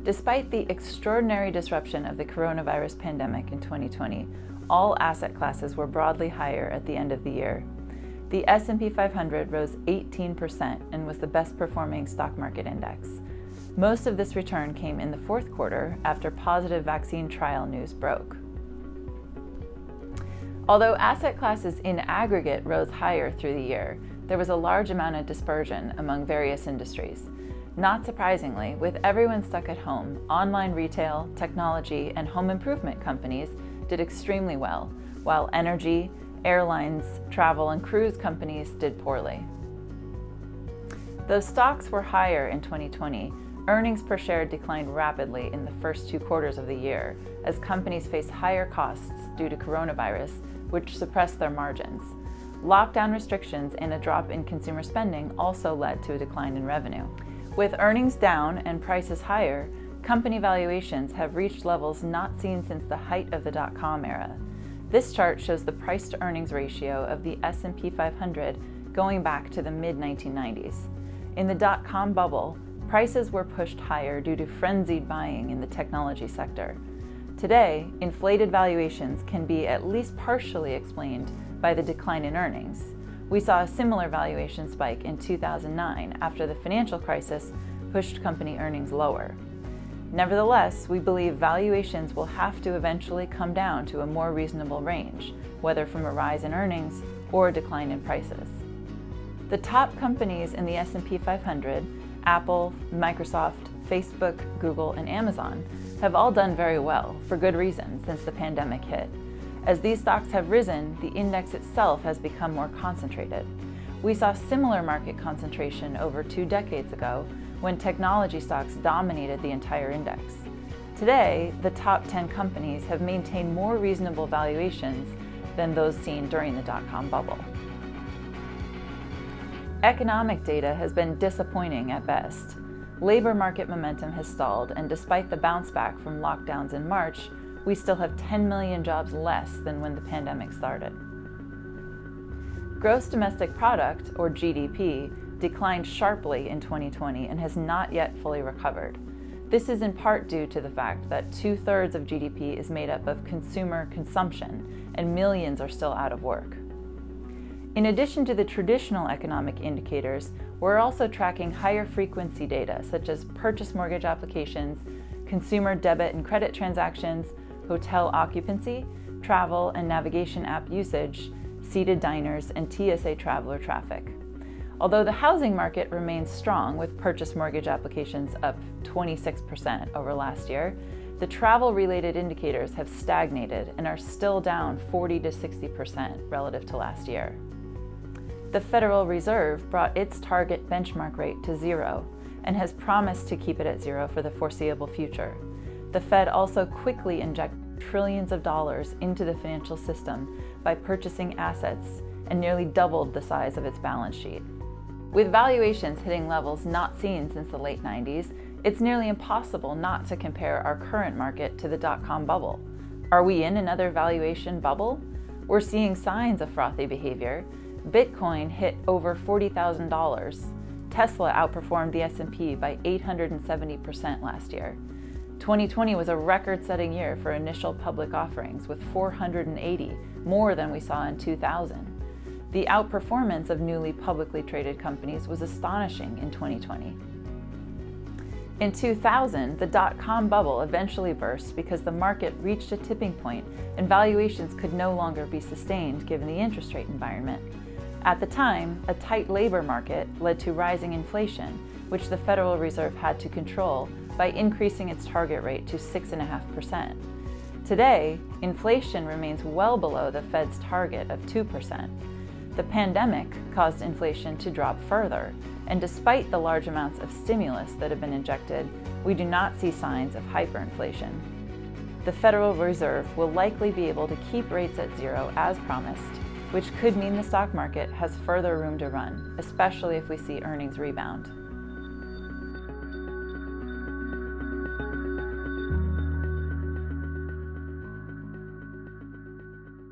Despite the extraordinary disruption of the coronavirus pandemic in 2020, all asset classes were broadly higher at the end of the year. The S&P 500 rose 18% and was the best performing stock market index. Most of this return came in the fourth quarter after positive vaccine trial news broke. Although asset classes in aggregate rose higher through the year, there was a large amount of dispersion among various industries. Not surprisingly, with everyone stuck at home, online retail, technology, and home improvement companies did extremely well, while energy, airlines, travel, and cruise companies did poorly. Though stocks were higher in 2020, earnings per share declined rapidly in the first 2 quarters of the year as companies faced higher costs due to coronavirus, which suppressed their margins. Lockdown restrictions and a drop in consumer spending also led to a decline in revenue. With earnings down and prices higher, company valuations have reached levels not seen since the height of the dot-com era. This chart shows the price-to-earnings ratio of the S&P 500 going back to the mid-1990s. In the dot-com bubble, prices were pushed higher due to frenzied buying in the technology sector. Today, inflated valuations can be at least partially explained by the decline in earnings. We saw a similar valuation spike in 2009 after the financial crisis pushed company earnings lower. Nevertheless, we believe valuations will have to eventually come down to a more reasonable range, whether from a rise in earnings or a decline in prices. The top companies in the S&P 500, Apple, Microsoft, Facebook, Google, and Amazon, have all done very well, for good reason, since the pandemic hit. As these stocks have risen, the index itself has become more concentrated. We saw similar market concentration over 2 decades ago when technology stocks dominated the entire index. Today, the top 10 companies have maintained more reasonable valuations than those seen during the dot-com bubble. Economic data has been disappointing at best. Labor market momentum has stalled, and despite the bounce back from lockdowns in March, we still have 10 million jobs less than when the pandemic started. Gross domestic product, or GDP, declined sharply in 2020 and has not yet fully recovered. This is in part due to the fact that 2/3 of GDP is made up of consumer consumption, and millions are still out of work. In addition to the traditional economic indicators, we're also tracking higher frequency data such as purchase mortgage applications, consumer debit and credit transactions, hotel occupancy, travel and navigation app usage, seated diners, and TSA traveler traffic. Although the housing market remains strong with purchase mortgage applications up 26% over last year, the travel-related indicators have stagnated and are still down 40 to 60% relative to last year. The Federal Reserve brought its target benchmark rate to 0 and has promised to keep it at 0 for the foreseeable future. The Fed also quickly injected trillions of dollars into the financial system by purchasing assets and nearly doubled the size of its balance sheet. With valuations hitting levels not seen since the late 90s, it's nearly impossible not to compare our current market to the dot-com bubble. Are we in another valuation bubble? We're seeing signs of frothy behavior. Bitcoin hit over $40,000. Tesla outperformed the S&P by 870% last year. 2020 was a record-setting year for initial public offerings, with 480, more than we saw in 2000. The outperformance of newly publicly traded companies was astonishing in 2020. In 2000, the dot-com bubble eventually burst because the market reached a tipping point and valuations could no longer be sustained given the interest rate environment. At the time, a tight labor market led to rising inflation, which the Federal Reserve had to control by increasing its target rate to 6.5%. Today, inflation remains well below the Fed's target of 2%. The pandemic caused inflation to drop further, and despite the large amounts of stimulus that have been injected, we do not see signs of hyperinflation. The Federal Reserve will likely be able to keep rates at 0 as promised, which could mean the stock market has further room to run, especially if we see earnings rebound.